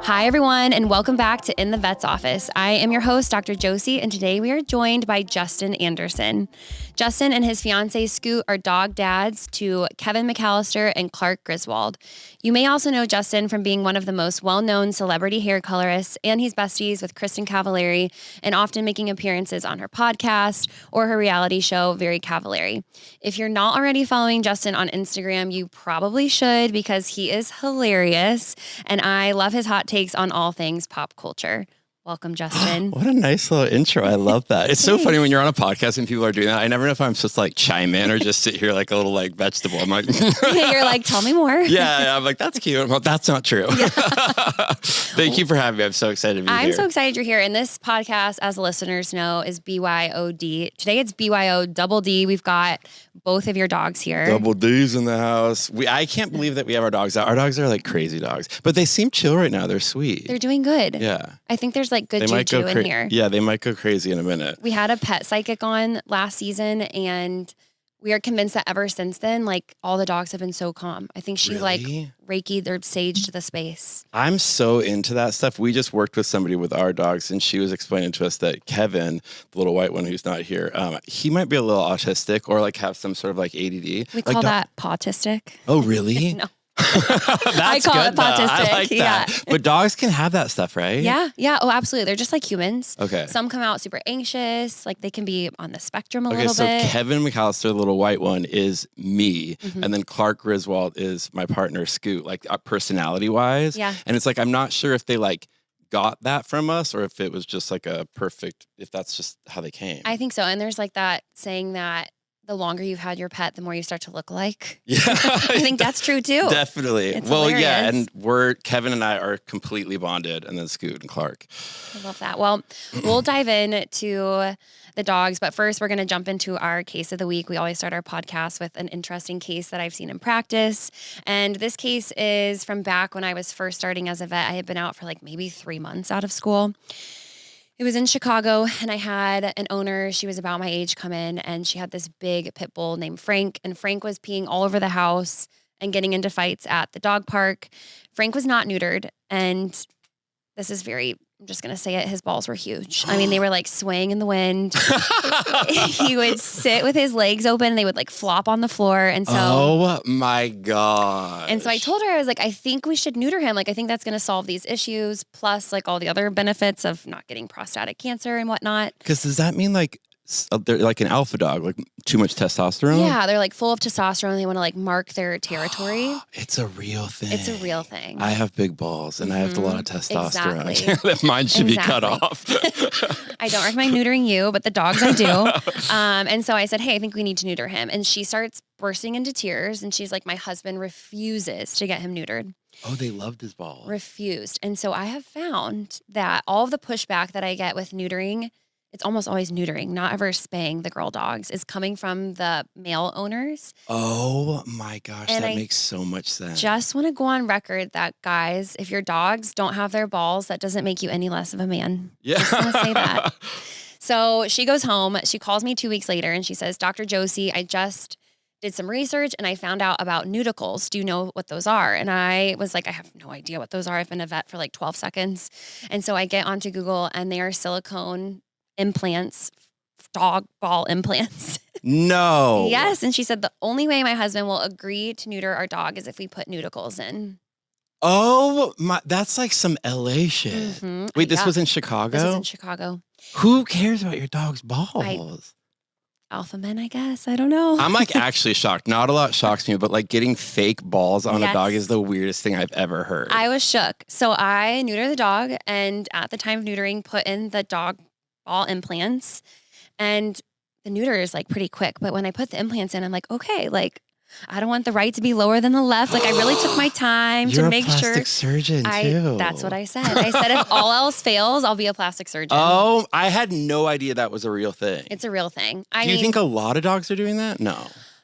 Hi, everyone, and welcome back to In the Vet's Office. I am your host, Dr. Josie, and today we are joined by Justin Anderson. Justin and his fiancee, Scoot, are dog dads to Kevin McAllister and Clark Griswold. You may also know Justin from being one of the most well-known celebrity hair colorists, and he's besties with Kristen Cavallari and often making appearances on her podcast or her reality show, Very Cavallari. If you're not already following Justin on Instagram, you probably should because he is hilarious, and I love his hot takes on all things pop culture. Welcome, Justin. What a nice little intro. I love that. It's so funny when you're on a podcast and people are doing that. I never know if I'm supposed to like chime in or just sit here like a little like vegetable. I'm like, You're like, tell me more. Yeah, I'm like, that's cute. I'm like, that's not true. Yeah. Thank you for having me. I'm so excited to be here. I'm so excited you're here. And this podcast, as the listeners know, is BYOD. Today it's BYO double D. We've got both of your dogs here. Double D's in the house. I can't believe that we have our dogs out. Our dogs are like crazy dogs, but they seem chill right now. They're sweet. They're doing good. Yeah. I think there's like good juju in here. Yeah, they might go crazy in a minute. We had a pet psychic on last season, and we are convinced that ever since then, like all the dogs have been so calm. I think she like Reiki'd or saged the space. I'm so into that stuff. We just worked with somebody with our dogs, and she was explaining to us that Kevin, the little white one who's not here, he might be a little autistic or like have some sort of like ADD. We call that pautistic. Oh, really? No. I call it autistic. I like that. Yeah. But dogs can have that stuff, right? Yeah. Yeah. Oh, absolutely. They're just like humans. Okay. Some come out super anxious. Like they can be on the spectrum a little bit. Okay, so Kevin McAllister, the little white one, is me. Mm-hmm. And then Clark Griswold is my partner, Scoot, like personality-wise. Yeah. And it's like, I'm not sure if they like got that from us or if it was just like if that's just how they came. I think so. And there's like that saying that the longer you've had your pet, the more you start to look like. Yeah. I think that's true too. Definitely. It's well, hilarious. Yeah, and Kevin and I are completely bonded, and then Scoot and Clark. I love that. Well, we'll dive into the dogs, but first we're going to jump into our case of the week. We always start our podcast with an interesting case that I've seen in practice. And this case is from back when I was first starting as a vet. I had been out for like maybe 3 months out of school. It was in Chicago, and I had an owner, she was about my age, come in, and she had this big pit bull named Frank, and Frank was peeing all over the house and getting into fights at the dog park. Frank was not neutered, and this is I'm just going to say it, his balls were huge. I mean, they were like swaying in the wind. He would sit with his legs open, and they would like flop on the floor, and so... Oh my God. And so I told her, I was like, I think we should neuter him. Like, I think that's going to solve these issues, plus like all the other benefits of not getting prostatic cancer and whatnot. Because does that mean like they're like an alpha dog, like too much testosterone? Yeah, they're like full of testosterone. They want to like mark their territory. It's a real thing. It's a real thing. I have big balls and I have a lot of testosterone. Exactly. That mine should be cut off. I don't recommend neutering you, but the dogs I do. And so I said, hey, I think we need to neuter him. And she starts bursting into tears. And she's like, my husband refuses to get him neutered. Oh, they loved his balls. Refused. And so I have found that all of the pushback that I get with neutering, it's almost always neutering, not ever spaying the girl dogs, is coming from the male owners. Oh my gosh, and that makes so much sense. Just want to go on record that, guys, if your dogs don't have their balls, that doesn't make you any less of a man. Yeah. Just want to say that. So she goes home. She calls me 2 weeks later and she says, Dr. Josie, I just did some research and I found out about neuticles. Do you know what those are? And I was like, I have no idea what those are. I've been a vet for like 12 seconds. And so I get onto Google and they are silicone implants, dog ball implants. No. Yes. And she said the only way my husband will agree to neuter our dog is if we put neuticles in. Oh my, that's like some LA shit. Mm-hmm. Wait, this was in Chicago? This was in Chicago. Who cares about your dog's balls? Alpha men, I guess. I don't know. I'm like actually shocked. Not a lot shocks me, but like getting fake balls on a dog is the weirdest thing I've ever heard. I was shook. So I neuter the dog and at the time of neutering, put in the dog ball implants, and the neuter is like pretty quick. But when I put the implants in, I'm like, okay, like I don't want the right to be lower than the left. Like I really took my time to make sure. You're a plastic surgeon too. That's what I said. I said if all else fails, I'll be a plastic surgeon. Oh, I had no idea that was a real thing. It's a real thing. Do you think a lot of dogs are doing that? No.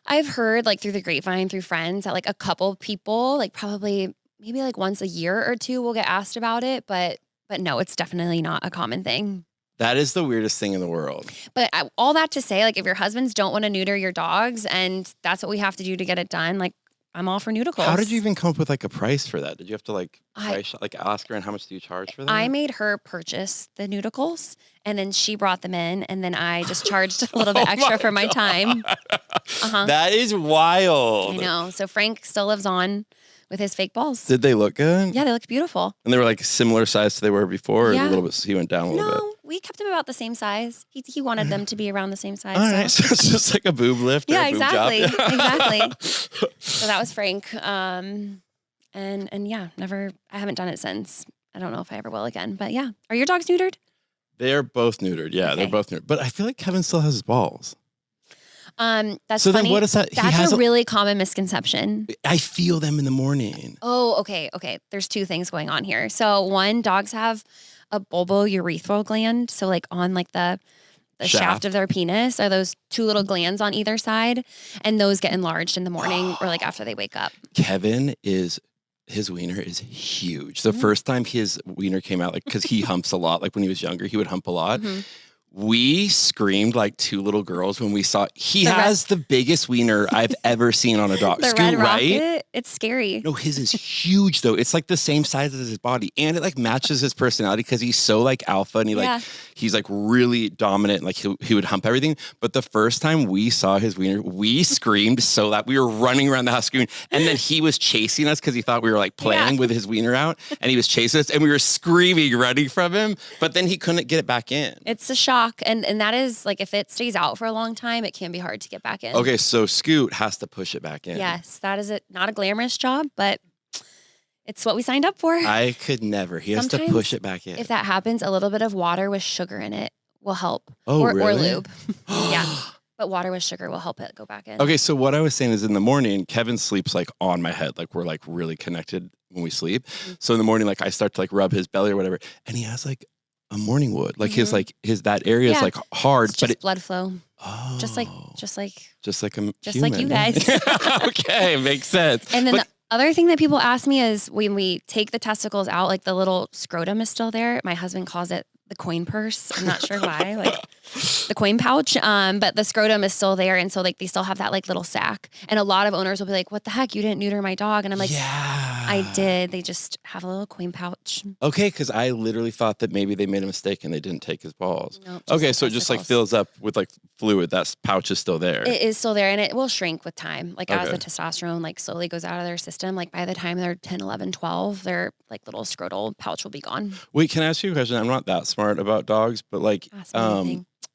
I've heard like through the grapevine, through friends, that like a couple people, like probably maybe like once a year or two will get asked about it. But no, it's definitely not a common thing. That is the weirdest thing in the world. But all that to say, like if your husbands don't want to neuter your dogs and that's what we have to do to get it done, like I'm all for neuticles. How did you even come up with like a price for that? Did you have to like I ask her, and how much do you charge for that? I made her purchase the neuticles, and then she brought them in, and then I just charged a little bit extra for my time. That is wild. I know. So Frank still lives on with his fake balls. Did they look good? Yeah, they look beautiful. And they were like similar size to they were before, or Yeah. a little bit. He went down a little bit. No, we kept them about the same size. He wanted them to be around the same size. All right, so it's just like a boob lift. Or Yeah, a boob exactly. job. Exactly. So that was Frank. And yeah, I haven't done it since. I don't know if I ever will again. But yeah. Are your dogs neutered? They're both neutered. Yeah, they're Okay. both neutered. But I feel like Kevin still has his balls. That's So funny. then what is that? That's a really common misconception. I feel them in the morning. Oh, okay. There's two things going on here. So one, dogs have a bulbourethral gland. So like on like the shaft of their penis are those two little glands on either side. And those get enlarged in the morning or like after they wake up. His wiener is huge. The first time his wiener came out, like, because he humps a lot, like when he was younger, he would hump a lot. Mm-hmm. We screamed like two little girls when we saw he has the biggest wiener I've ever seen on a dog. The Scoot, red right? rocket, it's scary. No, his is huge though. It's like the same size as his body, and it like matches his personality because he's so like alpha, and he's like really dominant. Like he would hump everything. But the first time we saw his wiener, we screamed so that we were running around the house screaming. And then he was chasing us because he thought we were like playing with his wiener out, and he was chasing us, and we were screaming, running from him. But then he couldn't get it back in. It's a shock. And that is like, if it stays out for a long time, it can be hard to get back in. Okay, so Scoot has to push it back in. Yes, that is not a glamorous job, but it's what we signed up for. I could never. He has to push it back in. If that happens, a little bit of water with sugar in it will help. Oh, or really? lube. Yeah. But water with sugar will help it go back in. Okay, so what I was saying is in the morning, Kevin sleeps like on my head. Like we're like really connected when we sleep. Mm-hmm. So in the morning, like I start to like rub his belly or whatever. And he has like a morning wood. Like that area is like hard. It's just blood flow. Oh. Just like human. you guys. Okay, makes sense. And then the other thing that people ask me is when we take the testicles out, like the little scrotum is still there. My husband calls it the coin purse. I'm not sure why, like the coin pouch. But the scrotum is still there. And so like they still have that like little sack. And a lot of owners will be like, what the heck? You didn't neuter my dog. And I'm like, I did. They just have a little coin pouch. Okay, because I literally thought that maybe they made a mistake and they didn't take his balls. Nope, okay, so it just like fills up with like fluid. That pouch is still there. It is still there, and it will shrink with time. Like as the testosterone like slowly goes out of their system, like by the time they're 10, 11, 12, their like little scrotal pouch will be gone. Wait, can I ask you a question? I'm not that smart about dogs, but like,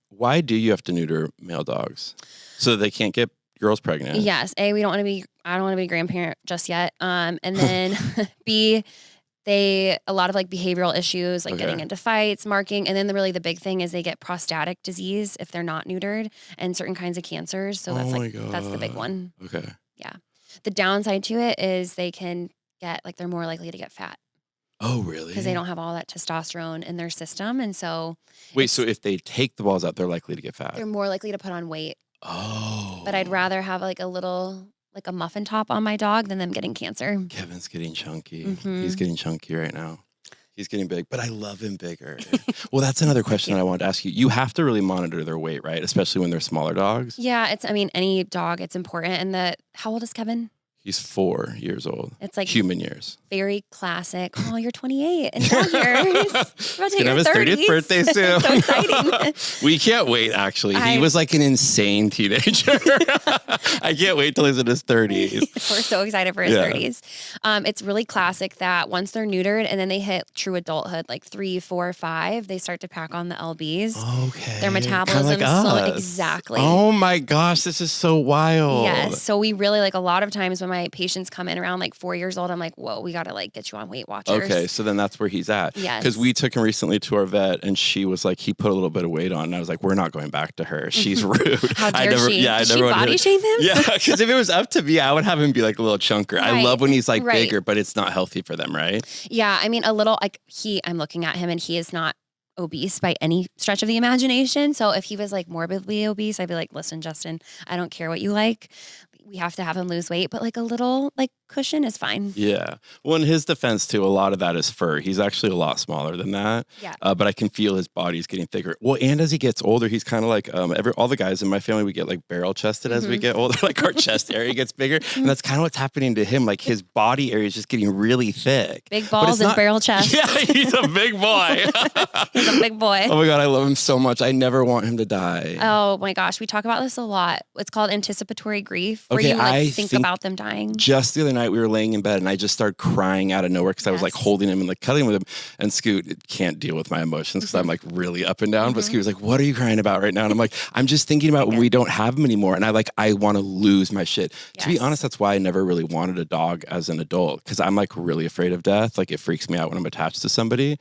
why do you have to neuter male dogs? So that they can't get girls pregnant? Yes. A, I don't want to be a grandparent just yet. And then B, a lot of like behavioral issues, like getting into fights, marking. And then the big thing is they get prostatic disease if they're not neutered, and certain kinds of cancers. So that's that's the big one. Okay. Yeah. The downside to it is they can get like, they're more likely to get fat. Oh, really? Because they don't have all that testosterone in their system. And so. Wait, so if they take the balls out, they're likely to get fat? They're more likely to put on weight. Oh. But I'd rather have like a muffin top on my dog than them getting cancer. Kevin's getting chunky. He's getting chunky right now. He's getting big, but I love him bigger. Well, that's another question that I wanted to ask you. You have to really monitor their weight, right? Especially when they're smaller dogs. Yeah, any dog, it's important. And how old is Kevin? He's 4 years old. It's like human years. Very classic. Oh, you're 28 and dog years. About to hit have his 30th birthday soon. So exciting. We can't wait, actually. He was like an insane teenager. I can't wait till he's in his 30s. We're so excited for his 30s. It's really classic that once they're neutered and then they hit true adulthood, like 3, 4, 5, they start to pack on the LBs. Okay. Their metabolism slow. Exactly. Oh my gosh, this is so wild. Yes. So we really like a lot of times when my patients come in around like 4 years old, I'm like, whoa, we got to like get you on Weight Watchers. Okay. So then that's where he's at. Yes. Because we took him recently to our vet and she was like, he put a little bit of weight on. And I was like, we're not going back to her. She's rude. How dare she? Yeah, Did she body shame him? Yeah. Because if it was up to me, I would have him be like a little chunker. Right. I love when he's like bigger, but it's not healthy for them, right? Yeah. I mean, a little like I'm looking at him and he is not obese by any stretch of the imagination. So if he was like morbidly obese, I'd be like, listen, Justin, I don't care what you like. We have to have him lose weight, but like a little like cushion is fine. Yeah. Well, in his defense too, a lot of that is fur. He's actually a lot smaller than that. Yeah. But I can feel his body's getting thicker. Well, and as he gets older, he's kind of like all the guys in my family, we get like barrel chested as we get older. Like our chest area gets bigger, and that's kind of what's happening to him. Like his body area is just getting really thick. Big balls and barrel chest. Yeah, he's a big boy. He's a big boy. Oh my God, I love him so much. I never want him to die. Oh my gosh, we talk about this a lot. It's called anticipatory grief, where you like think about them dying. Just the other night, we were laying in bed, and I just started crying out of nowhere because I was like holding him and like cuddling with him. And Scoot can't deal with my emotions because I'm like really up and down. But Scoot was like, "What are you crying about right now?" And I'm like, "I'm just thinking about when we don't have him anymore." And I want to lose my shit. To be honest, that's why I never really wanted a dog as an adult, because I'm like really afraid of death. Like it freaks me out when I'm attached to somebody.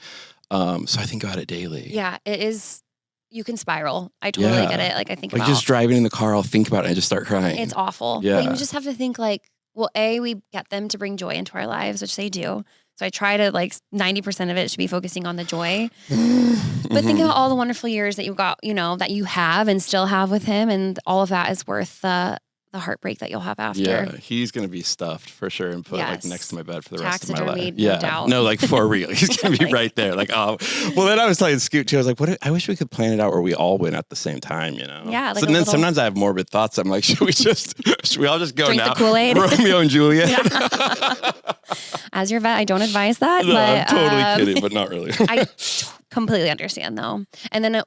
So I think about it daily. Yeah, it is. You can spiral. I totally get it. Like I think like about just driving in the car, I'll think about it and I just start crying. It's awful. Yeah. But you just have to think like, well, we get them to bring joy into our lives, which they do. So I try to 90% of it should be focusing on the joy. But think about all the wonderful years that you got, that you have and still have with him. And all of that is worth the heartbreak that you'll have after. Yeah, he's going to be stuffed for sure and put next to my bed for the rest of my life. No doubt. No, for real. He's going to be right there. Well, then I was telling Scoot too, I was like, I wish we could plan it out where we all win at the same time, Yeah. So then sometimes I have morbid thoughts. I'm like, should we all just go drink now? The Kool-Aid? Romeo and Juliet. Yeah. As your vet, I don't advise that. No, but, I'm totally kidding, but not really. I completely understand though. And then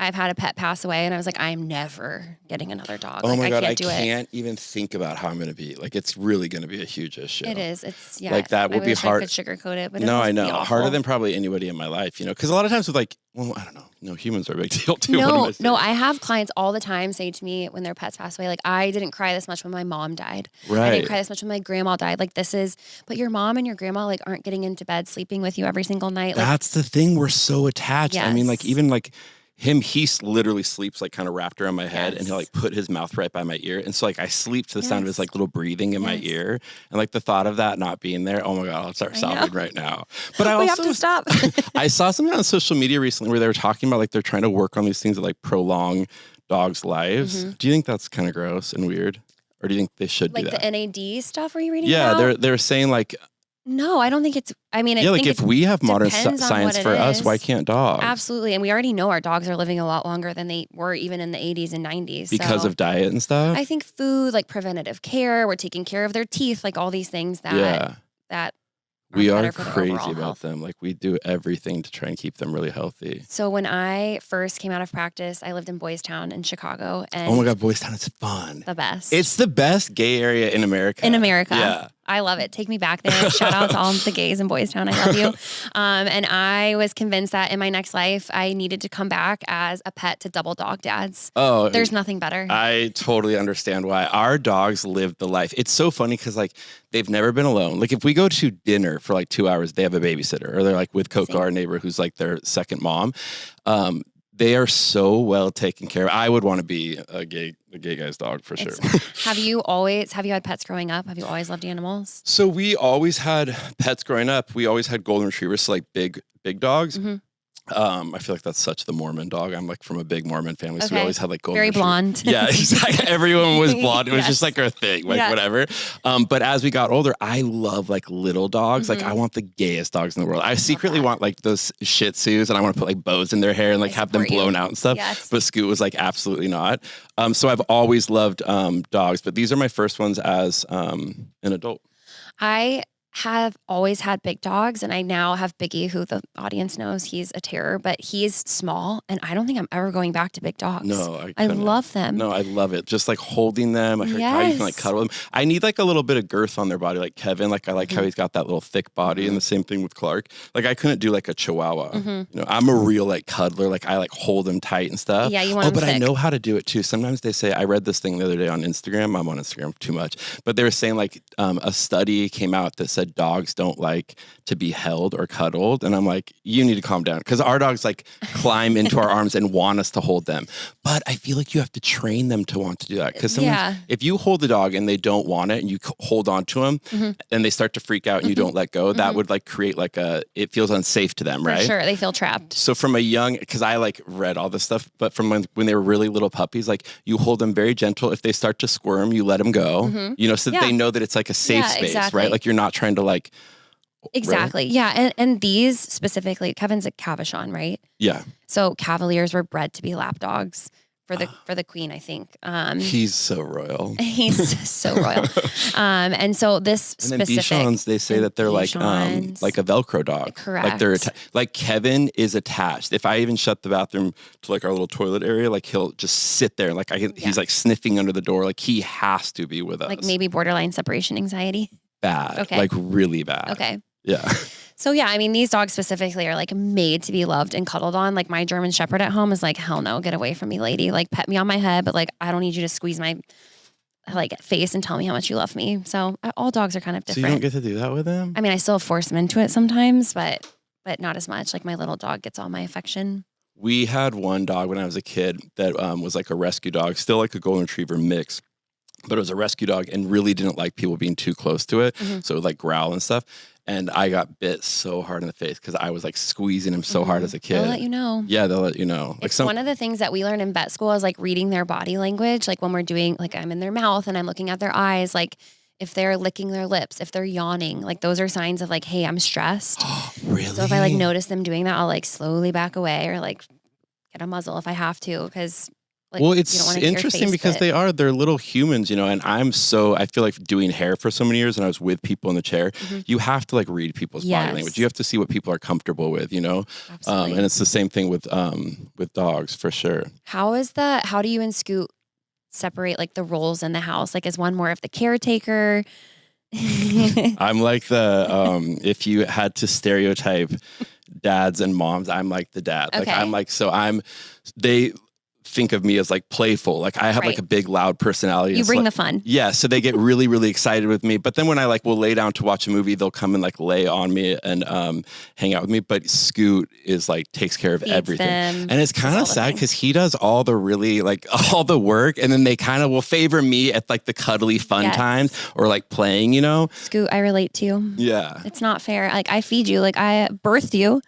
I've had a pet pass away and I was like, I'm never getting another dog. Oh my God, I can't can't even think about how I'm going to be. It's really going to be a huge issue. It is. It's, that will be hard. I could sugarcoat it, but no, I know. Harder than probably anybody in my life, because a lot of times with I don't know. No, humans are a big deal too. No, I have clients all the time say to me when their pets pass away, I didn't cry this much when my mom died. Right. I didn't cry this much when my grandma died. But your mom and your grandma aren't getting into bed sleeping with you every single night. That's the thing. We're so attached. Yes. I mean, even him, he literally sleeps kind of wrapped around my head, and he'll put his mouth right by my ear. And so I sleep to the sound of his little breathing in my ear. And the thought of that not being there, oh my God, I'll start sobbing right now. But I also have to stop. I saw something on social media recently where they were talking about they're trying to work on these things that prolong dogs' lives. Do you think that's kind of gross and weird? Or do you think they should do that? The NAD stuff were you reading about? Yeah, they're saying no, I don't think it's, if we have modern science for us, why can't dogs? Absolutely. And we already know our dogs are living a lot longer than they were even in the 80s and 90s. Because of diet and stuff? I think food, preventative care, we're taking care of their teeth, all these things that we are crazy about them. We do everything to try and keep them really healthy. So when I first came out of practice, I lived in Boys Town in Chicago. And oh my God, Boys Town is fun. The best. It's the best gay area in America. Yeah. I love it. Take me back there. Shout out to all the gays in Boys Town. I love you. And I was convinced that in my next life, I needed to come back as a pet to double dog dads. Oh, there's nothing better. I totally understand why. Our dogs live the life. It's so funny because they've never been alone. If we go to dinner for 2 hours, they have a babysitter, or they're with Coco, our neighbor, who's their second mom. They are so well taken care of. I would want to be a gay guy's dog for sure. Have you had pets growing up? Have you always loved animals? So we always had pets growing up. We always had golden retrievers, so big dogs. Mm-hmm. I feel that's such the Mormon dog. I'm from a big Mormon family, so we always had golden very retrievers. Blonde. Yeah, exactly. Everyone was blonde. It was just our thing, whatever. But as we got older, I love little dogs. I want the gayest dogs in the world. I secretly want those Shih Tzus, and I want to put bows in their hair and have them blown out and stuff. Yes. But Scoot was absolutely not. So I've always loved dogs, but these are my first ones as an adult. I have always had big dogs, and I now have Biggie, who the audience knows he's a terror, but he's small, and I don't think I'm ever going back to big dogs. No, I love them. No, I love it. Just holding them, how you can cuddle them. I need a little bit of girth on their body, like Kevin. I like how he's got that little thick body, and the same thing with Clark. I couldn't do a Chihuahua. I'm a real cuddler. I hold them tight and stuff. Yeah, you want them but thick. I know how to do it too. Sometimes they say, I read this thing the other day on Instagram. I'm on Instagram too much, but they were saying a study came out that said that dogs don't like to be held or cuddled. And I'm like, you need to calm down. Because our dogs like climb into our arms and want us to hold them. But I feel like you have to train them to want to do that. Because sometimes if you hold the dog and they don't want it and you hold on to them and they start to freak out and you don't let go, that would like create like it feels unsafe to them, right? For sure. They feel trapped. So from a young, because I like read all this stuff, but from when they were really little puppies, like you hold them very gentle. If they start to squirm, you let them go, you know, so that they know that it's like a safe space, right? Like you're not trying to like. Exactly. Right? Yeah. And these specifically, Kevin's a Cavachon, right? Yeah. So Cavaliers were bred to be lap dogs for the queen, I think. He's so royal. He's so royal. And so this and then Bichons, they say that they're like a Velcro dog. Correct. Like they're like Kevin is attached. If I even shut the bathroom to like our little toilet area, like he'll just sit there. Like he's like sniffing under the door. Like he has to be with us. Like maybe borderline separation anxiety. Bad. Okay. Like really bad. Okay. Yeah. So yeah, I mean, these dogs specifically are like made to be loved and cuddled on. Like my German Shepherd at home is like, hell no, get away from me, lady. Like pet me on my head, but like I don't need you to squeeze my like face and tell me how much you love me. So all dogs are kind of different. So you don't get to do that with them? I mean, I still force them into it sometimes, but not as much. Like my little dog gets all my affection. We had one dog when I was a kid that was like a rescue dog, still like a golden retriever mix. But it was a rescue dog and really didn't like people being too close to it. So it would like growl and stuff. And I got bit so hard in the face because I was like squeezing him so hard as a kid. They'll let you know. Yeah, they'll let you know. Like it's one of the things that we learn in vet school is like reading their body language. Like when we're doing, like I'm in their mouth and I'm looking at their eyes, like if they're licking their lips, if they're yawning, like those are signs of like, hey, I'm stressed. Really? So if I like notice them doing that, I'll like slowly back away or like get a muzzle if I have to because like, well, it's interesting because they're little humans, you know, and I feel like doing hair for so many years and I was with people in the chair, you have to like read people's body language. You have to see what people are comfortable with, you know? And it's the same thing with dogs for sure. How do you and Scoot separate like the roles in the house? Like is one more of the caretaker? I'm like if you had to stereotype dads and moms, I'm like the dad. Okay. Like I'm like, they think of me as like playful. Like I have like a big loud personality. You bring the fun. Yeah. So they get really, really excited with me. But then when I like will lay down to watch a movie, they'll come and like lay on me and hang out with me. But Scoot is like takes care of everything. And it's kind of sad because he does all the really like all the work. And then they kind of will favor me at like the cuddly fun times or like playing, you know? Scoot, I relate to you. Yeah. It's not fair. Like I feed you, like I birthed you.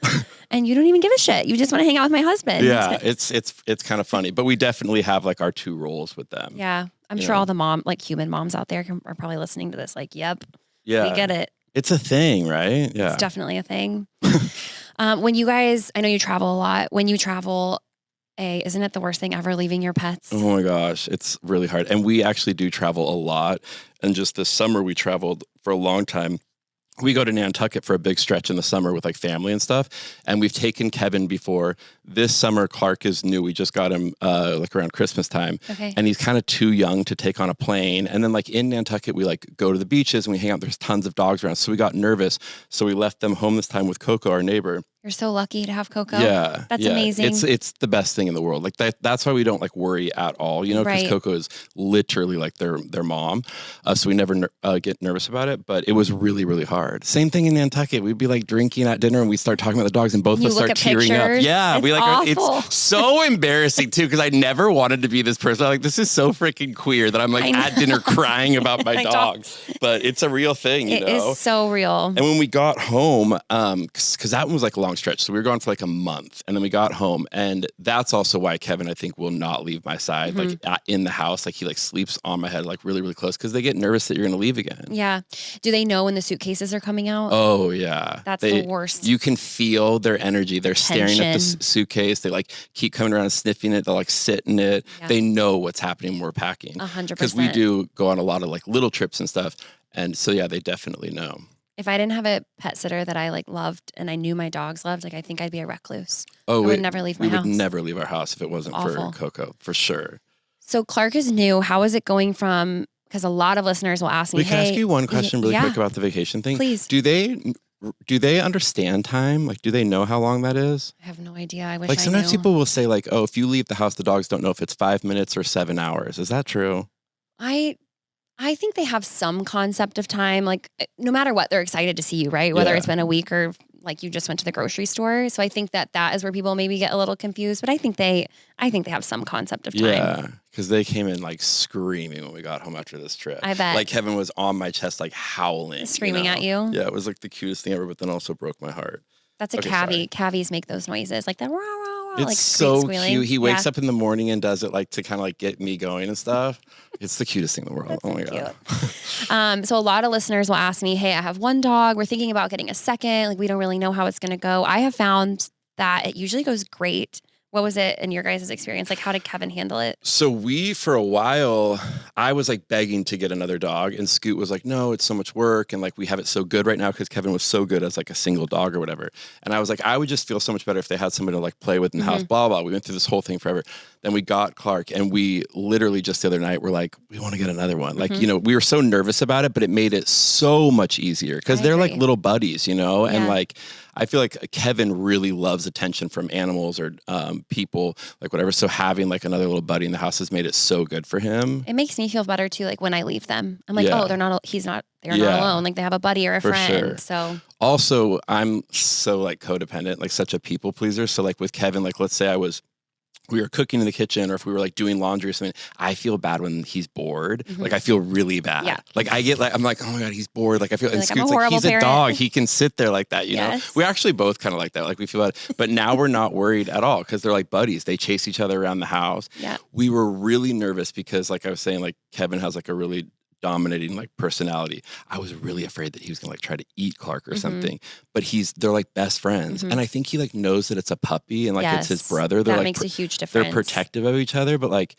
And you don't even give a shit. You just want to hang out with my husband. Yeah, it's kind of funny. But we definitely have like our two roles with them. Yeah. I'm sure all the human moms out there are probably listening to this like, yep. Yeah. We get it. It's a thing, right? Yeah. It's definitely a thing. When you guys, I know you travel a lot. When you travel, isn't it the worst thing ever leaving your pets? Oh my gosh, it's really hard. And we actually do travel a lot. And just this summer we traveled for a long time. We go to Nantucket for a big stretch in the summer with like family and stuff. And we've taken Kevin before. This summer, Clark is new. We just got him like around Christmas time. Okay. And he's kind of too young to take on a plane. And then like in Nantucket, we like go to the beaches and we hang out. There's tons of dogs around. So we got nervous. So we left them home this time with Coco, our neighbor. You're so lucky to have Coco. Yeah. That's amazing. It's the best thing in the world. Like that's why we don't like worry at all, you know, because Coco is literally like their mom. So we never get nervous about it, but it was really, really hard. Same thing in Nantucket. We'd be like drinking at dinner and we'd start talking about the dogs and both of us start tearing up. Yeah. It's awful. It's so embarrassing too, because I never wanted to be this person. I'm like, this is so freaking queer that I'm like at dinner crying about my dogs, but it's a real thing, you know? It is so real. And when we got home, because that one was like a long stretch. So we were gone for like a month and then we got home. And that's also why Kevin, I think, will not leave my side, like in the house. Like he like sleeps on my head, like really, really close because they get nervous that you're going to leave again. Yeah. Do they know when the suitcases are coming out? Oh, yeah. That's the worst. You can feel their energy. They're staring at the suitcase. They like keep coming around and sniffing it. They'll like sit in it. Yeah. They know what's happening when we're packing. 100%. Because we do go on a lot of like little trips and stuff. And so, yeah, they definitely know. If I didn't have a pet sitter that I like loved and I knew my dogs loved, like I think I'd be a recluse. Oh, I would never leave my house. We would never leave our house if it wasn't for Coco, for sure. So Clark is new. How is it going from, because a lot of listeners will ask me, can I ask you one question really quick about the vacation thing? Please. Do they understand time? Like, do they know how long that is? I have no idea. I wish like I sometimes knew. People will say like, oh, if you leave the house, the dogs don't know if it's 5 minutes or 7 hours. Is that true? I I think they have some concept of time. Like no matter what, they're excited to see you, right? Whether it's been a week or like you just went to the grocery store. So I think that is where people maybe get a little confused, but I think they have some concept of time. Yeah. Because they came in like screaming when we got home after this trip. I bet. Like Kevin was on my chest, like howling. Screaming at you? Yeah, it was like the cutest thing ever, but then also broke my heart. That's a cavy. Cavies make those noises like that. Rah, rah, rah, it's like so squealing. Cute. He wakes up in the morning and does it like to kind of like get me going and stuff. It's the cutest thing in the world. Oh my God. So a lot of listeners will ask me, hey, I have one dog. We're thinking about getting a second. Like we don't really know how it's going to go. I have found that it usually goes great. What was it in your guys' experience? Like, how did Kevin handle it? So for a while, I was like begging to get another dog, and Scoot was like, no, it's so much work. And like, we have it so good right now because Kevin was so good as like a single dog or whatever. And I was like, I would just feel so much better if they had someone to like play with in the house, blah, blah. We went through this whole thing forever. Then we got Clark, and we literally just the other night were like, we want to get another one. Like, we were so nervous about it, but it made it so much easier because they're like little buddies, and like, I feel like Kevin really loves attention from animals or people, like whatever. So having like another little buddy in the house has made it so good for him. It makes me feel better too. Like when I leave them, I'm like, oh, they're not alone. Like they have a buddy or a friend. Sure. So also, I'm so like codependent, like such a people pleaser. So like with Kevin, like let's say we were cooking in the kitchen or if we were like doing laundry or something, I feel bad when he's bored. Like I feel really bad. Yeah. Like I get like, I'm like, oh my God, he's bored. Like I feel, and Scoot's like, he's a dog. He can sit there like that, you know? We actually both kind of like that. Like we feel bad, but now we're not worried at all because they're like buddies. They chase each other around the house. Yeah. We were really nervous because like I was saying, like Kevin has like a really dominating like personality. I was really afraid that he was gonna like try to eat Clark or something, but they're like best friends. And I think he like knows that it's a puppy and like it's his brother. That makes a huge difference. They're protective of each other, but like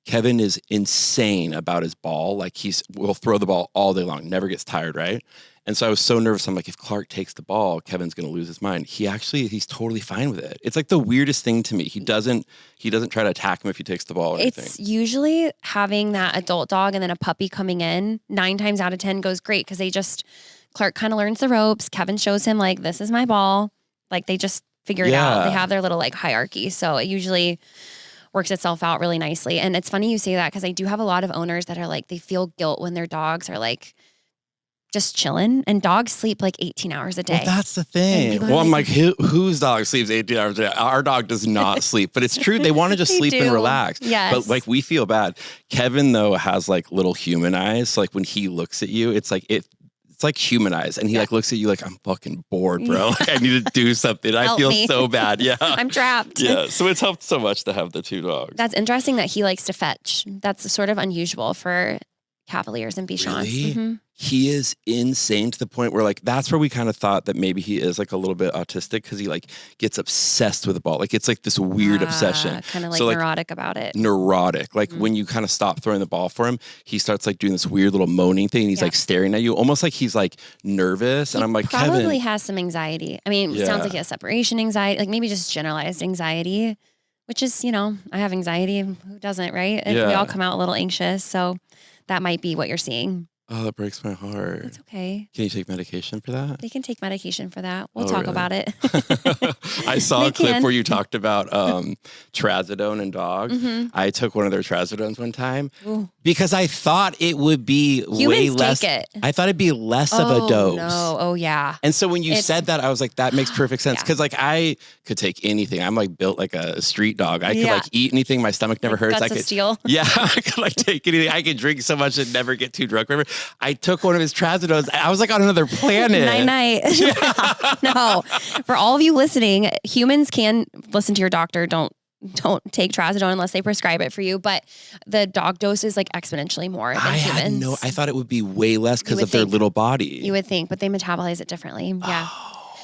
Kevin is insane about his ball. Like will throw the ball all day long, never gets tired, right? And so I was so nervous. I'm like, if Clark takes the ball, Kevin's going to lose his mind. He's totally fine with it. It's like the weirdest thing to me. He doesn't try to attack him if he takes the ball or anything. It's usually having that adult dog and then a puppy coming in 9 times out of 10 goes great because Clark kind of learns the ropes. Kevin shows him like, this is my ball. Like they just figure it out. They have their little like hierarchy. So it usually works itself out really nicely. And it's funny you say that because I do have a lot of owners that are like, they feel guilt when their dogs are like, just chilling, and dogs sleep like 18 hours a day. Well, that's the thing. Well, I'm like, whose dog sleeps 18 hours a day? Our dog does not sleep, but it's true. They want to just sleep and relax. Yes. But like, we feel bad. Kevin, though, has like little human eyes. So, like when he looks at you, it's like, it's like human eyes. And he like looks at you like, I'm fucking bored, bro. Like I need to do something. I feel so bad. Yeah. I'm trapped. Yeah. So it's helped so much to have the 2 dogs. That's interesting that he likes to fetch. That's sort of unusual for Cavaliers and Bichons. Really? He is insane to the point where like that's where we kind of thought that maybe he is like a little bit autistic because he like gets obsessed with the ball. Like it's like this weird obsession. Kind of like neurotic about it. Neurotic. Like when you kind of stop throwing the ball for him, he starts like doing this weird little moaning thing. And he's like staring at you almost like he's like nervous. And I'm like, Kevin probably has some anxiety. I mean, it sounds like he has separation anxiety, like maybe just generalized anxiety, which is, I have anxiety. Who doesn't, right? And we all come out a little anxious. So that might be what you're seeing. Oh, that breaks my heart. It's okay. Can you take medication for that? They can take medication for that. We'll talk about it. I saw a clip where you talked about trazodone in dogs. I took one of their trazodones one time because I thought it would be way less. I thought it'd be less of a dose. No. Oh, yeah. And so when you said that, I was like, that makes perfect sense. Because like I could take anything. I'm like built like a street dog. I could like eat anything. My stomach never hurts. I could steal. Yeah. I could like take anything. I could drink so much and never get too drunk. Remember? I took one of his trazodones. I was like on another planet. Night. No. For all of you listening, humans can listen to your doctor. Don't take trazodone unless they prescribe it for you. But the dog dose is like exponentially more than humans. I thought it would be way less because of their little body. You would think, but they metabolize it differently. Yeah.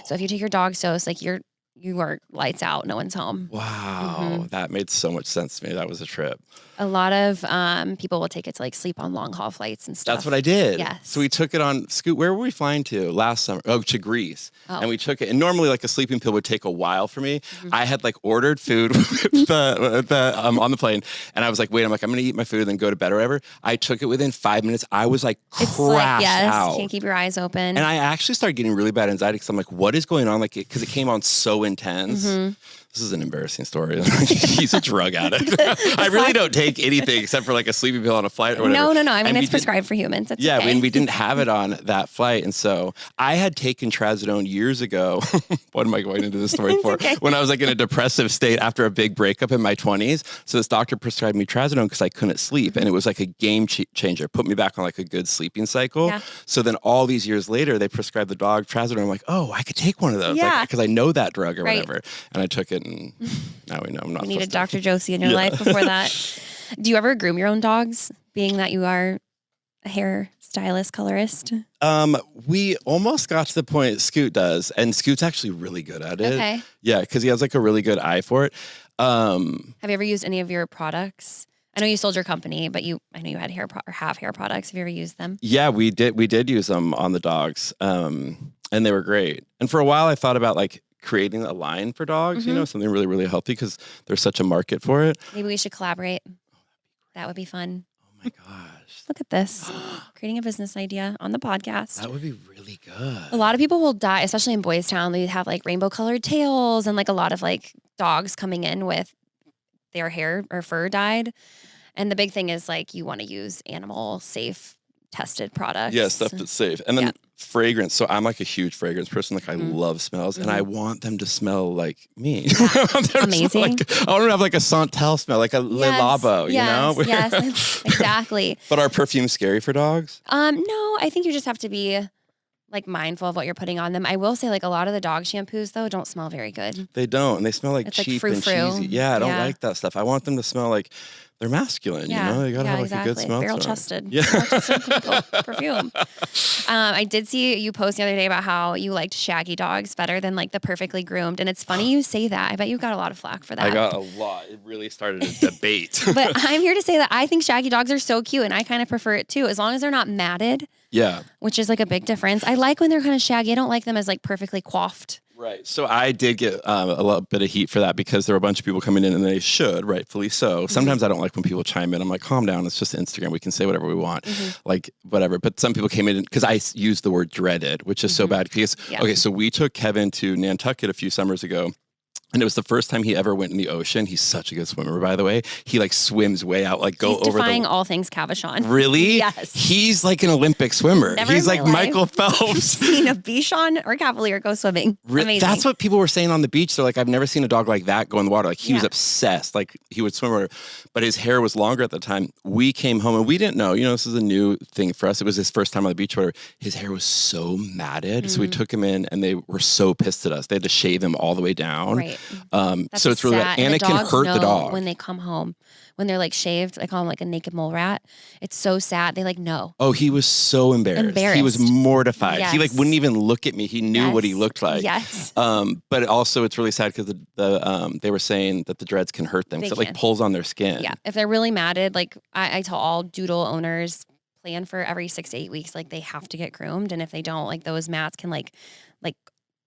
So if you take your dog's dose, like you are lights out. No one's home. Wow. That made so much sense to me. That was a trip. A lot of people will take it to like sleep on long haul flights and stuff. That's what I did. Yes. So we took it on Scoot. Where were we flying to last summer? Oh, to Greece. And we took it. And normally like a sleeping pill would take a while for me. I had like ordered food on the plane. And I was like, wait, I'm going to eat my food and then go to bed or whatever. I took it within 5 minutes. I was like crashed out. You can't keep your eyes open. And I actually started getting really bad anxiety because I'm like, what is going on? Like, because it came on so intense. this is an embarrassing story. He's a drug addict. I really don't take anything except for like a sleeping pill on a flight or whatever. No. I mean, it's prescribed for humans. It's yeah, okay. I mean, we didn't have it on that flight. And so I had taken trazodone years ago. What am I going into this story for? Okay. When I was like in a depressive state after a big breakup in my 20s. So this doctor prescribed me trazodone because I couldn't sleep. And it was like a game changer. Put me back on like a good sleeping cycle. Yeah. So then all these years later, they prescribed the dog trazodone. I'm like, oh, I could take one of those. Yeah. Because I know that drug or whatever. And I took it. And now we know I'm not. You needed Dr. Josie in your life before that. Do you ever groom your own dogs, being that you are a hair stylist, colorist? We almost got to the point Scoot does, and Scoot's actually really good at it. Okay. Yeah, because he has like a really good eye for it. Have you ever used any of your products? I know you sold your company, but I know you had hair products. Have you ever used them? Yeah, we did use them on the dogs, and they were great. And for a while, I thought about like creating a line for dogs, something really, really healthy because there's such a market for it. Maybe we should collaborate. That would be fun. Oh my gosh. Look at this. Creating a business idea on the podcast. That would be really good. A lot of people will dye, especially in Boys Town. They have like rainbow colored tails and like a lot of like dogs coming in with their hair or fur dyed. And the big thing is like you want to use animal safe tested products. Yeah, stuff that's safe. And then fragrance. So I'm like a huge fragrance person. Like I love smells and I want them to smell like me. Amazing. I want to have like a Santel smell, like a Le Labo, you know? Yes, exactly. But are perfumes scary for dogs? No, I think you just have to be like mindful of what you're putting on them. I will say like a lot of the dog shampoos though don't smell very good. They don't. And they smell like cheap and cheesy. Yeah, I don't like that stuff. I want them to smell like they're masculine, you know? They gotta have like a good smell. Barrel chested. Yeah. Perfume. I did see you post the other day about how you liked shaggy dogs better than like the perfectly groomed. And it's funny you say that. I bet you got a lot of flack for that. I got a lot. It really started a debate. But I'm here to say that I think shaggy dogs are so cute and I kind of prefer it too, as long as they're not matted. Yeah. Which is like a big difference. I like when they're kind of shaggy. I don't like them as like perfectly coiffed. Right. So I did get a little bit of heat for that because there were a bunch of people coming in and they should, rightfully so. Sometimes I don't like when people chime in. I'm like, calm down. It's just Instagram. We can say whatever we want, like whatever. But some people came in because I used the word dreaded, which is so bad. Because, okay, so we took Kevin to Nantucket a few summers ago. And it was the first time he ever went in the ocean. He's such a good swimmer, by the way. He like swims way out, like He's defying all things Cavachon. Really? Yes. He's like an Olympic swimmer. He's like Michael Phelps. Seen a Bichon or Cavalier go swimming. Amazing. That's what people were saying on the beach. They're like, I've never seen a dog like that go in the water. Like he was obsessed. Like he would swim, but his hair was longer at the time. We came home and we didn't know. You know, this is a new thing for us. It was his first time on the beach. Where his hair was so matted, so we took him in, and they were so pissed at us. They had to shave him all the way down. Right. So it's really bad. And it can hurt the dog. When they come home, when they're like shaved, I call them like a naked mole rat. It's so sad. They like know. Oh, he was so embarrassed. He was mortified. Yes. He like wouldn't even look at me. He knew what he looked like. Yes. But also it's really sad because they were saying that the dreads can hurt them because it like pulls on their skin. Yeah. If they're really matted, like I tell all doodle owners, plan for every 6 to 8 weeks. Like they have to get groomed, and if they don't, like those mats can like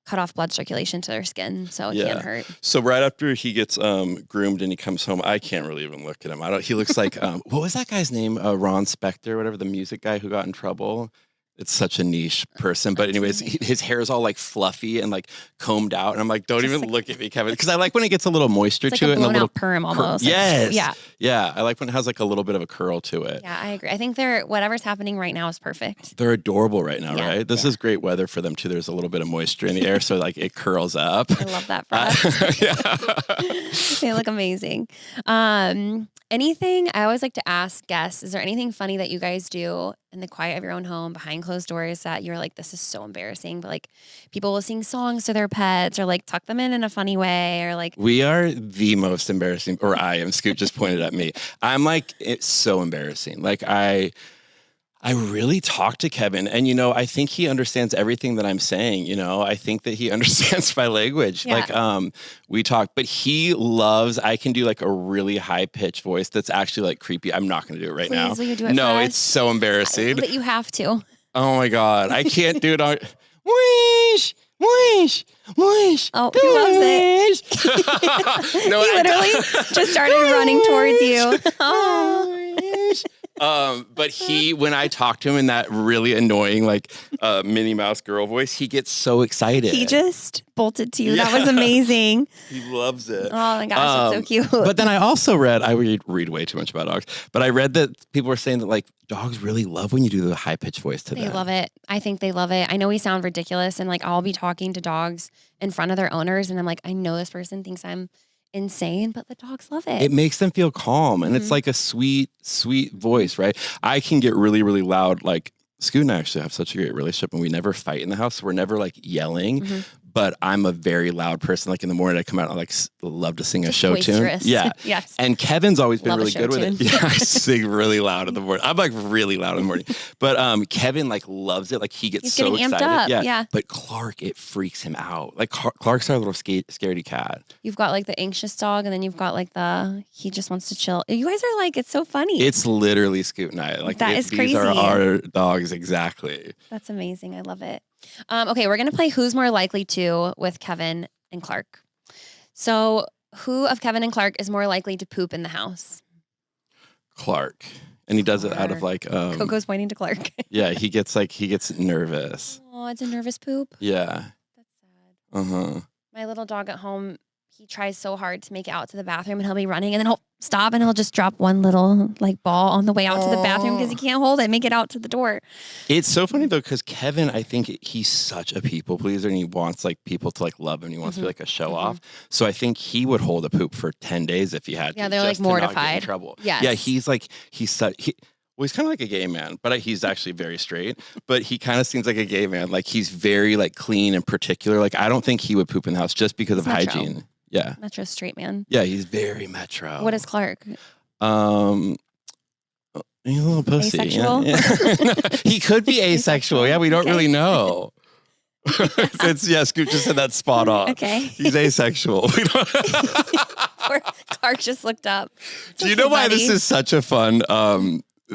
cut off blood circulation to their skin, so it can hurt. So right after he gets groomed and he comes home, I can't really even look at him. He looks like what was that guy's name? Ron Spector, whatever, the music guy who got in trouble. It's such a niche person, but anyways, his hair is all like fluffy and like combed out, and I'm like, don't even look at me, Kevin, because I like when it gets a little moisture to it and a little perm almost. Yes, yeah. I like when it has like a little bit of a curl to it. Yeah, I agree. I think whatever's happening right now is perfect. They're adorable right now, right? This is great weather for them too. There's a little bit of moisture in the air, so like it curls up. I love that for us. They look amazing. Anything I always like to ask guests, is there anything funny that you guys do in the quiet of your own home behind closed doors that you're like, this is so embarrassing, but like people will sing songs to their pets or like tuck them in a funny way, or like we are the most embarrassing, or I am. Scoot just pointed at me. I'm like, it's so embarrassing. Like I really talk to Kevin, and, you know, I think he understands everything that I'm saying. You know, I think that he understands my language. Yeah. Like, we talk, but he loves, I can do like a really high pitched voice that's actually like creepy. I'm not going to do it right now. Will you do it no, for it's so embarrassing. But you have to. Oh my God. I can't do it on, wish, wish, wish. Oh, he loves it. No, he literally just started running towards you. Oh. But when I talk to him in that really annoying, like Minnie Mouse girl voice, he gets so excited. He just bolted to you. Yeah. That was amazing. He loves it. Oh my gosh, it's so cute. But then I also read, I read way too much about dogs, but I read that people were saying that like dogs really love when you do the high pitched voice to them. They love it. I think they love it. I know we sound ridiculous, and like I'll be talking to dogs in front of their owners, and I'm like, I know this person thinks I'm insane, but the dogs love it. It makes them feel calm, and it's like a sweet, sweet voice, right? I can get really, really loud. Like Scoot and I actually have such a great relationship, and we never fight in the house. So we're never like yelling. But I'm a very loud person. Like in the morning, I come out and I like love to sing a show tune. Yeah. Yes. And Kevin's always been really good with tune. it. Yeah, I sing really loud in the morning. I'm like really loud in the morning. But Kevin like loves it. Like he's so getting excited. Amped up. Yeah. But Clark, it freaks him out. Like Clark's our little scaredy cat. You've got like the anxious dog, and then you've got like he just wants to chill. You guys are like, it's so funny. It's literally Scoot and I. Like that is crazy. These are our dogs exactly. That's amazing. I love it. Okay, we're gonna play Who's More Likely To with Kevin and Clark. So, who of Kevin and Clark is more likely to poop in the house? Clark, and he does it out of like. Coco's pointing to Clark. Yeah, he gets nervous. Oh, it's a nervous poop. Yeah. That's sad. My little dog at home, he tries so hard to make it out to the bathroom, and he'll be running, and then he'll stop, and he'll just drop one little like ball on the way out to the bathroom because he can't hold it, make it out to the door. It's so funny though, because Kevin, I think he's such a people pleaser, and he wants like people to like love him. He wants to be like a show off. So I think he would hold a poop for 10 days if he had to. Yeah, they're just like mortified. To not get in trouble. Yes. Yeah, he's kind of like a gay man, but he's actually very straight. But he kind of seems like a gay man. Like he's very like clean and particular. Like I don't think he would poop in the house just because of hygiene. Yeah. Metro straight man. Yeah, he's very metro. What is Clark? He's a little pussy. Asexual? Yeah. He could be asexual. Yeah, we don't really know. Scoot just said that spot on. Okay. He's asexual. Poor Clark just looked up. Do you know why this is such a fun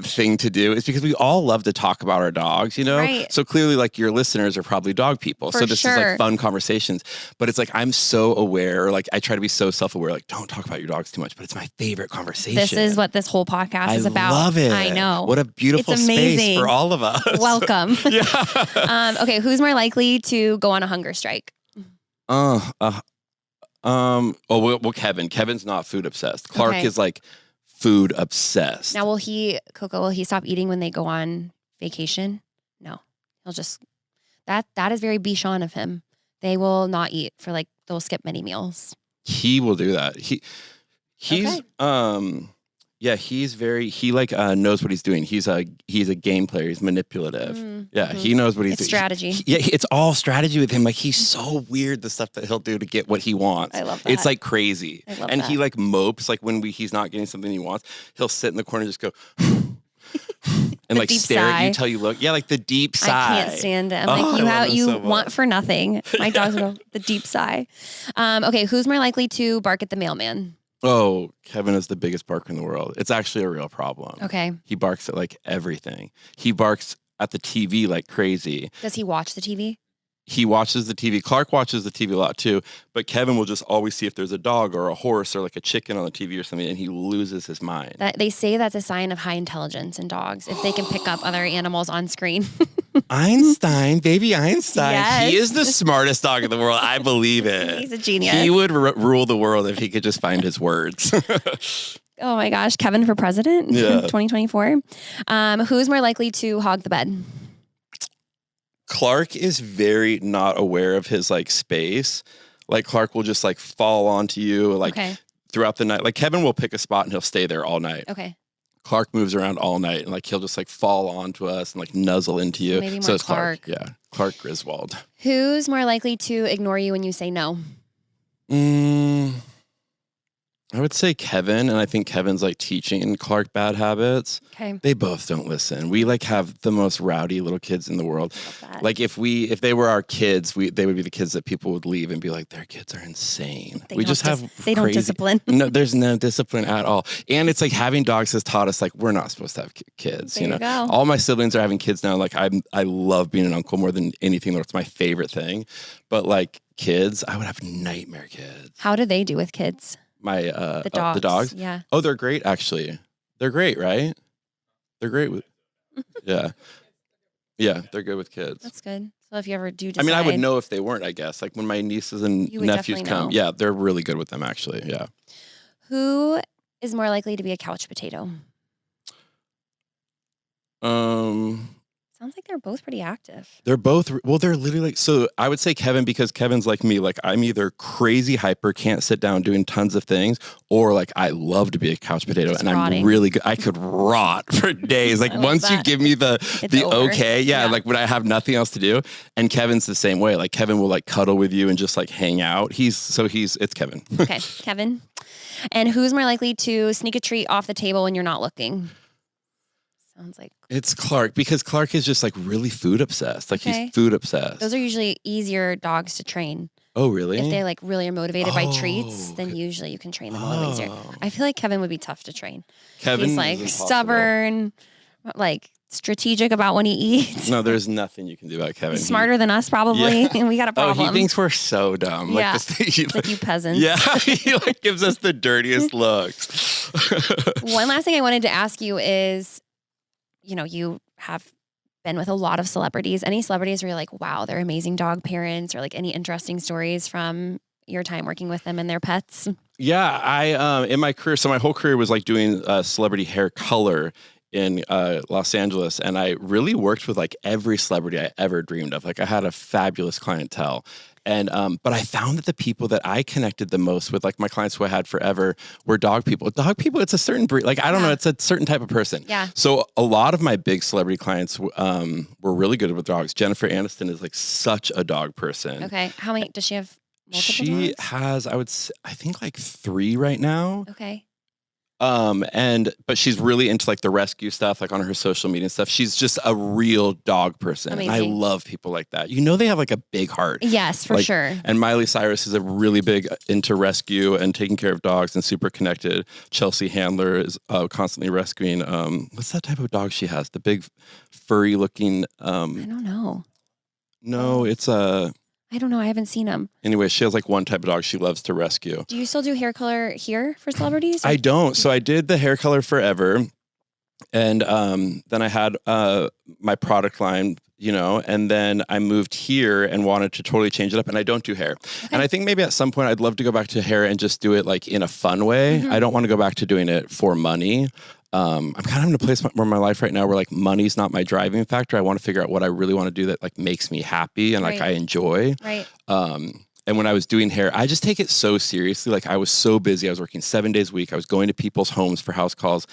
thing to do? It's because we all love to talk about our dogs, you know? Right. So clearly like your listeners are probably dog people. So this is like fun conversations. But it's like I'm so aware, like I try to be so self-aware, like don't talk about your dogs too much, but it's my favorite conversation. This is what this whole podcast is about. I love it. I know. What a beautiful space for all of us. Welcome. Yeah. Okay, who's more likely to go on a hunger strike? Kevin. Kevin's not food obsessed. Clark is like food obsessed. Now, will he stop eating when they go on vacation? No. He'll just, that is very Bichon of him. They will not eat they'll skip many meals. He will do that. He's knows what he's doing. He's a game player. He's manipulative. He knows what he's doing. Strategy. It's all strategy with him. Like he's so weird, the stuff that he'll do to get what he wants. I love that. It's like crazy. I love and that. he like mopes, like when he's not getting something he wants, he'll sit in the corner and just go and like stare at you till you look. Yeah, like the deep sigh. I can't stand it. I'm like, you so want for nothing. My dogs will go the deep sigh. Okay, who's more likely to bark at the mailman? Oh, Kevin is the biggest barker in the world. It's actually a real problem. Okay. He barks at like everything. He barks at the TV like crazy. Does he watch the TV? He watches the TV. Clark watches the TV a lot too, but Kevin will just always see if there's a dog or a horse or like a chicken on the TV or something, and he loses his mind. They say that's a sign of high intelligence in dogs, if they can pick up other animals on screen. Einstein, baby Einstein. Yes. He is the smartest dog in the world. I believe it. He's a genius. He would rule the world if he could just find his words. Oh my gosh, Kevin for president in 2024. Who's more likely to hog the bed? Clark is very not aware of his like space. Like Clark will just like fall onto you like throughout the night. Like Kevin will pick a spot and he'll stay there all night. Okay. Clark moves around all night and like he'll just like fall onto us and like nuzzle into you. Maybe more so it's Clark. Yeah. Clark Griswold. Who's more likely to ignore you when you say no? I would say Kevin, and I think Kevin's like teaching Clark bad habits. Okay. They both don't listen. We like have the most rowdy little kids in the world. Like if they were our kids, they would be the kids that people would leave and be like, their kids are insane. They don't discipline. No, there's no discipline at all. And it's like having dogs has taught us like we're not supposed to have kids. There you go. All my siblings are having kids now. Like I love being an uncle more than anything. It's my favorite thing. But like kids, I would have nightmare kids. How do they do with kids? The dogs. Yeah. Oh, they're great, actually. They're great, right? They're great with, yeah. Yeah, they're good with kids. That's good. So if you ever do decide. I mean, I would know if they weren't, I guess. Like when my nieces and nephews come. Yeah, they're really good with them, actually. Yeah. Who is more likely to be a couch potato? Sounds like they're both pretty active. They're both, well, they're literally like, so I would say Kevin, because Kevin's like me. Like I'm either crazy hyper, can't sit down doing tons of things, or like I love to be a couch potato. Just and rotting. I'm really good. I could rot for days. Like once you give me the okay, yeah, like when I have nothing else to do. And Kevin's the same way. Like Kevin will like cuddle with you and just like hang out. It's Kevin. Okay, Kevin. And who's more likely to sneak a treat off the table when you're not looking? Sounds like it's Clark, because Clark is just like really food obsessed. Like he's food obsessed. Those are usually easier dogs to train. Oh, really? If they like really are motivated by treats, then usually you can train them a little easier. I feel like Kevin would be tough to train. He's like stubborn, like strategic about when he eats. No, there's nothing you can do about Kevin. He's smarter than us probably, and we got a problem. Oh, he thinks we're so dumb. Yeah, like you peasants. Yeah, he like gives us the dirtiest looks. One last thing I wanted to ask you is, you have been with a lot of celebrities. Any celebrities where you're like, wow, they're amazing dog parents, or like any interesting stories from your time working with them and their pets? Yeah, I in my career, so my whole career was like doing celebrity hair color in Los Angeles, and I really worked with like every celebrity I ever dreamed of. Like I had a fabulous clientele. And but I found that the people that I connected the most with, like my clients who I had forever, were dog people. Dog people, it's a certain breed. Like I don't know, it's a certain type of person. Yeah. So a lot of my big celebrity clients were really good with dogs. Jennifer Aniston is like such a dog person. Okay. How many does she have? Multiple She dogs? has, I think like 3 right now. Okay. But she's really into like the rescue stuff, like on her social media and stuff. She's just a real dog person. Amazing. And I love people like that. They have like a big heart. Yes, for sure. And Miley Cyrus is a really big into rescue and taking care of dogs and super connected. Chelsea Handler is constantly rescuing. What's that type of dog she has? The big furry looking. I don't know. No, it's I don't know. I haven't seen them. Anyway, she has like one type of dog she loves to rescue. Do you still do hair color here for celebrities? I don't. So I did the hair color forever. And then I had my product line, and then I moved here and wanted to totally change it up. And I don't do hair. Okay. And I think maybe at some point I'd love to go back to hair and just do it like in a fun way. Mm-hmm. I don't want to go back to doing it for money. I'm kind of in a place where my life right now where like money's not my driving factor. I want to figure out what I really want to do that like makes me happy and like I enjoy. Right. And when I was doing hair, I just take it so seriously. Like I was so busy. I was working 7 days a week. I was going to people's homes for house calls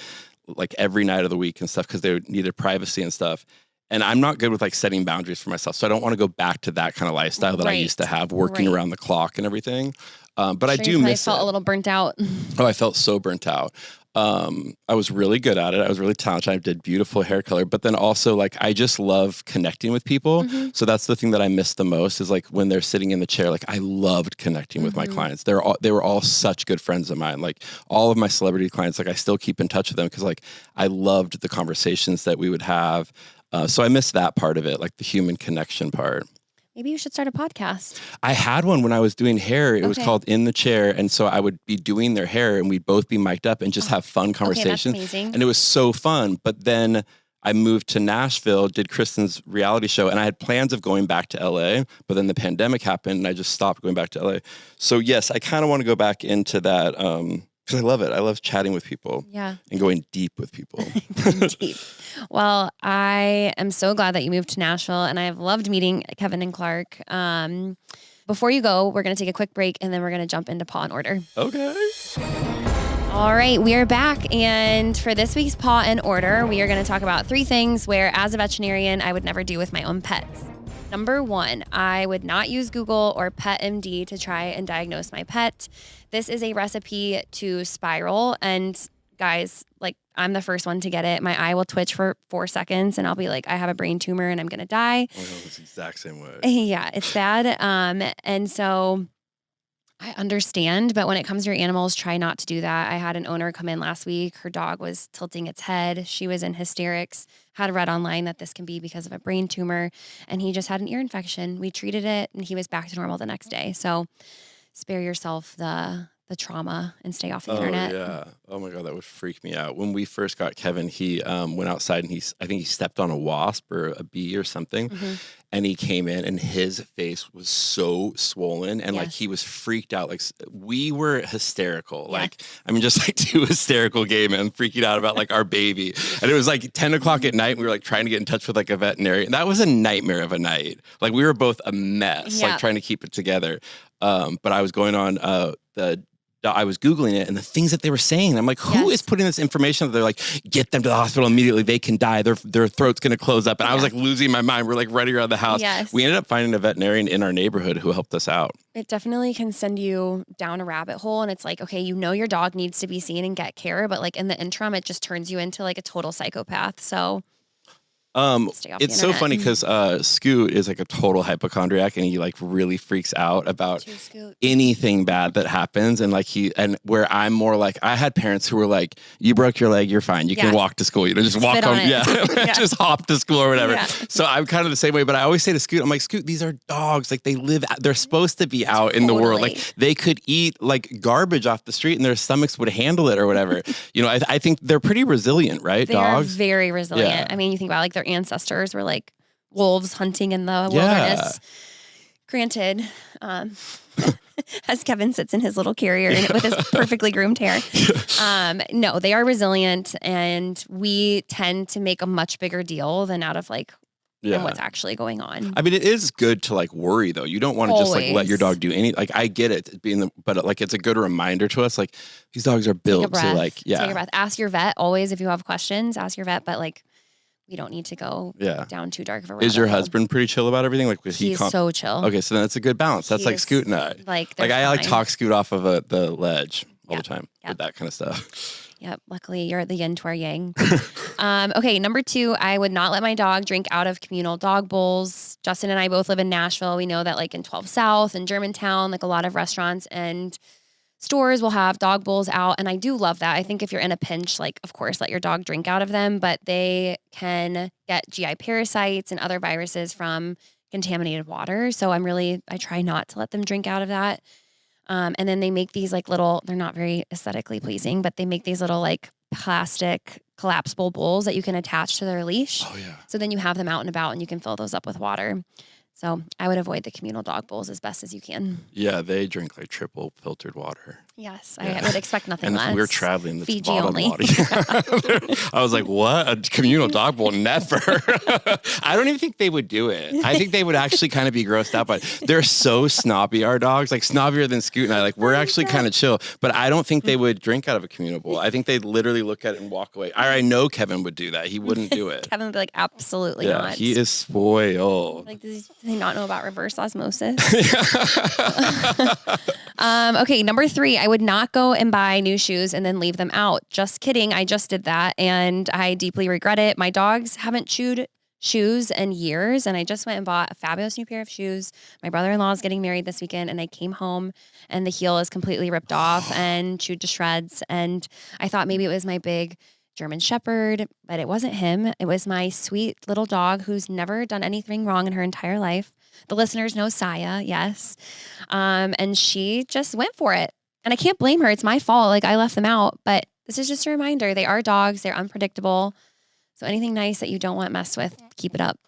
like every night of the week and stuff because they needed privacy and stuff. And I'm not good with like setting boundaries for myself. So I don't want to go back to that kind of lifestyle that I used to have, working around the clock and everything. But I do miss it. I felt a little burnt out. Oh, I felt so burnt out. I was really good at it. I was really talented. I did beautiful hair color, but then also like, I just love connecting with people. Mm-hmm. So that's the thing that I miss the most is like when they're sitting in the chair, like I loved connecting with my clients. They were all such good friends of mine. Like all of my celebrity clients, like I still keep in touch with them because like I loved the conversations that we would have. So I miss that part of it, like the human connection part. Maybe you should start a podcast. I had one when I was doing hair. It was called In the Chair. And so I would be doing their hair and we'd both be mic'd up and just have fun conversations. That's amazing. And it was so fun. But then I moved to Nashville, did Kristen's reality show, and I had plans of going back to LA, but then the pandemic happened and I just stopped going back to LA. So yes, I kind of want to go back into that because I love it. I love chatting with people and going deep with people. Deep. Well, I am so glad that you moved to Nashville and I've loved meeting Kevin and Clark. Before you go, we're going to take a quick break and then we're going to jump into Paw and Order. Okay. All right, we are back. And for this week's Paw and Order, we are going to talk about 3 things where as a veterinarian, I would never do with my own pets. Number 1, I would not use Google or PetMD to try and diagnose my pet. This is a recipe to spiral. And guys, like I'm the first one to get it. My eye will twitch for 4 seconds and I'll be like, I have a brain tumor and I'm going to die. Oh, no, it's the exact same way. Yeah, it's bad. And so I understand, but when it comes to your animals, try not to do that. I had an owner come in last week. Her dog was tilting its head. She was in hysterics, had read online that this can be because of a brain tumor, and he just had an ear infection. We treated it and he was back to normal the next day. So spare yourself the the trauma and stay off the internet. Yeah. Oh my God, that would freak me out. When we first got Kevin, he went outside and I think he stepped on a wasp or a bee or something. Mm-hmm. And he came in and his face was so swollen and like Yes. he was freaked out. Like we were hysterical. Yeah. Like, I mean, just like two hysterical gay men freaking out about like our baby. And it was like 10 o'clock at night. And we were like trying to get in touch with like a veterinarian. That was a nightmare of a night. Like we were both a mess, like trying to keep it together. But I was going on I was Googling it and the things that they were saying. I'm like, who is putting this information that they're like, get them to the hospital immediately. They can die. Their throat's going to close up. And I was like losing my mind. We're like running around the house. Yes. We ended up finding a veterinarian in our neighborhood who helped us out. It definitely can send you down a rabbit hole. And it's like, okay, you know, your dog needs to be seen and get care. But like in the interim, it just turns you into like a total psychopath. So it's so funny because Scoot is like a total hypochondriac and he like really freaks out about anything bad that happens. And like where I'm more like, I had parents who were like, you broke your leg, you're fine. You can walk to school. You know, just walk home. Just hop to school or whatever. Yeah. So I'm kind of the same way, but I always say to Scoot, I'm like, Scoot, these are dogs. Like they're supposed to be out in the world. Like they could eat like garbage off the street and their stomachs would handle it or whatever. You know, I think they're pretty resilient, right? Dogs. Are very resilient. Yeah. I mean, you think about like their ancestors were like wolves hunting in the wilderness. Granted, as Kevin sits in his little carrier with his perfectly groomed hair. No, they are resilient and we tend to make a much bigger deal than out of like than what's actually going on. I mean, it is good to like worry though. You don't want to just like let your dog do any, like I get it but like it's a good reminder to us. Like these dogs are built to like, take a breath. Ask your vet always if you have questions, ask your vet, but like we don't need to go down too dark of a rabbit Is your hole. husband pretty chill about everything? Like he's so chill. Okay, so then it's a good balance. That's like Scoot and I. Like I like talk Scoot off of the ledge all the time with that kind of stuff. Yep. Luckily, you're the yin to our yang. Okay, number 2, I would not let my dog drink out of communal dog bowls. Justin and I both live in Nashville. We know that like in 12 South and Germantown, like a lot of restaurants and stores will have dog bowls out. And I do love that. I think if you're in a pinch, like, of course, let your dog drink out of them, but they can get GI parasites and other viruses from contaminated water. So I try not to let them drink out of that. And then they make these like they're not very aesthetically pleasing, but they make these little like plastic collapsible bowls that you can attach to their leash. Oh, yeah. So then you have them out and about and you can fill those up with water. So I would avoid the communal dog bowls as best as you can. Yeah, they drink like triple filtered water. Yes, I would expect nothing less. And if we're traveling, that's Fiji bottled only. water. I was like, what? A communal dog bowl? Never. I don't even think they would do it. I think they would actually kind of be grossed out by it. They're so snobby, our dogs, like snobbier than Scoot and I. Like we're actually kind of chill, but I don't think they would drink out of a communal bowl. I think they'd literally look at it and walk away. I know Kevin would do that. He wouldn't do it. Kevin would be like, absolutely not. He is spoiled. Like, does he not know about reverse osmosis? Okay, number 3, I would not go and buy new shoes and then leave them out. Just kidding. I just did that and I deeply regret it. My dogs haven't chewed shoes in years and I just went and bought a fabulous new pair of shoes. My brother-in-law is getting married this weekend and I came home and the heel is completely ripped off and chewed to shreds. And I thought maybe it was my big German Shepherd, but it wasn't him. It was my sweet little dog who's never done anything wrong in her entire life. The listeners know Saya, yes. And she just went for it. And I can't blame her. It's my fault. Like I left them out, but this is just a reminder. They are dogs. They're unpredictable. So anything nice that you don't want messed with, keep it up.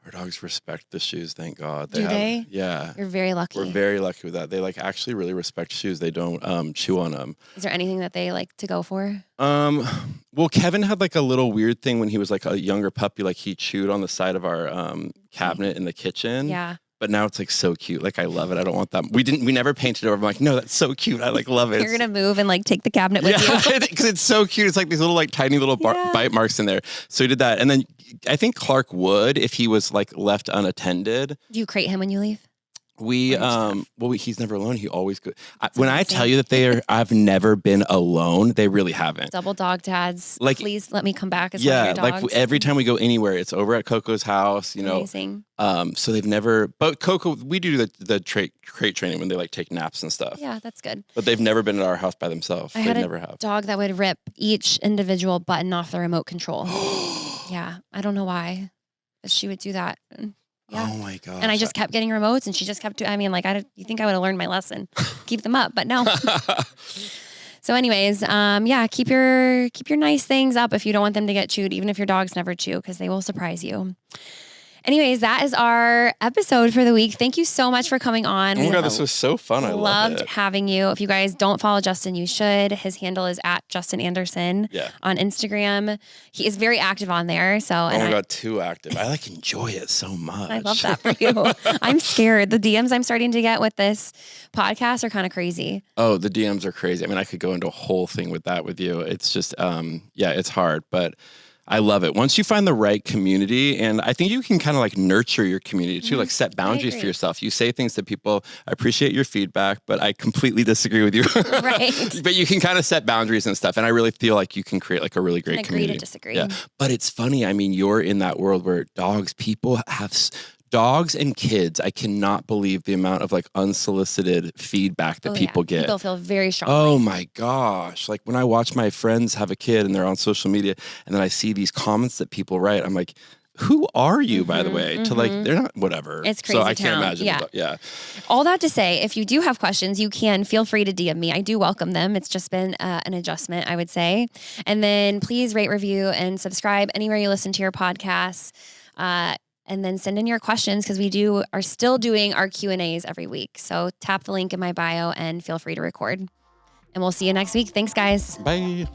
Our dogs respect the shoes, thank God. Do they? Yeah. You're very lucky. We're very lucky with that. They like actually really respect shoes. They don't chew on them. Is there anything that they like to go for? Well, Kevin had like a little weird thing when he was like a younger puppy. Like he chewed on the side of our cabinet in the kitchen. Yeah. But now it's like so cute. Like I love it. I don't want that. We never painted it over. I'm like, no, that's so cute. I like love it. You're gonna move and like take the cabinet with you. Because it's so cute. It's like these little like tiny little bite marks in there. So he did that, and then I think Clark would if he was like left unattended. Do you crate him when you leave? He's never alone. He always goes. When I tell you that I've never been alone, they really haven't. Double dog dads. Like, please let me come back as one of your dogs. Like every time we go anywhere, it's over at Coco's house, you know. Amazing. So they've never, but Coco, we do the crate training when they like take naps and stuff. Yeah, that's good. But they've never been at our house by themselves. I had a dog that would rip each individual button off the remote control. Yeah, I don't know why, but she would do that. Yeah. Oh my gosh. And I just kept getting remotes, and she just kept. You think I would have learned my lesson? Keep them up, but no. So, anyways, keep your nice things up if you don't want them to get chewed, even if your dogs never chew, because they will surprise you. Anyways, that is our episode for the week. Thank you so much for coming on. Oh my God, this was so fun. I loved having you. If you guys don't follow Justin, you should. His handle is at Justin Anderson on Instagram. He is very active on there. So, oh my God, too active. I enjoy it so much. I love that for you. I'm scared. The DMs I'm starting to get with this podcast are kind of crazy. Oh, the DMs are crazy. I mean, I could go into a whole thing with that with you. It's just, it's hard, but I love it. Once you find the right community, and I think you can kind of nurture your community too, set boundaries for yourself. You say things to people, I appreciate your feedback, but I completely disagree with you. Right. But you can kind of set boundaries and stuff. And I really feel like you can create a really great community. Agree to disagree. Yeah. But it's funny. I mean, you're in that world where people have dogs and kids. I cannot believe the amount of unsolicited feedback that people get. People feel very strongly. Oh my gosh. When I watch my friends have a kid and they're on social media and then I see these comments that people write, I'm like, who are you, by the way? To they're not, whatever. It's crazy. So I can't imagine. Yeah. All that to say, if you do have questions, you can feel free to DM me. I do welcome them. It's just been an adjustment, I would say. And then please rate, review, and subscribe anywhere you listen to your podcasts. And then send in your questions, because we are still doing our Q&As every week. So tap the link in my bio and feel free to record. And we'll see you next week. Thanks, guys. Bye.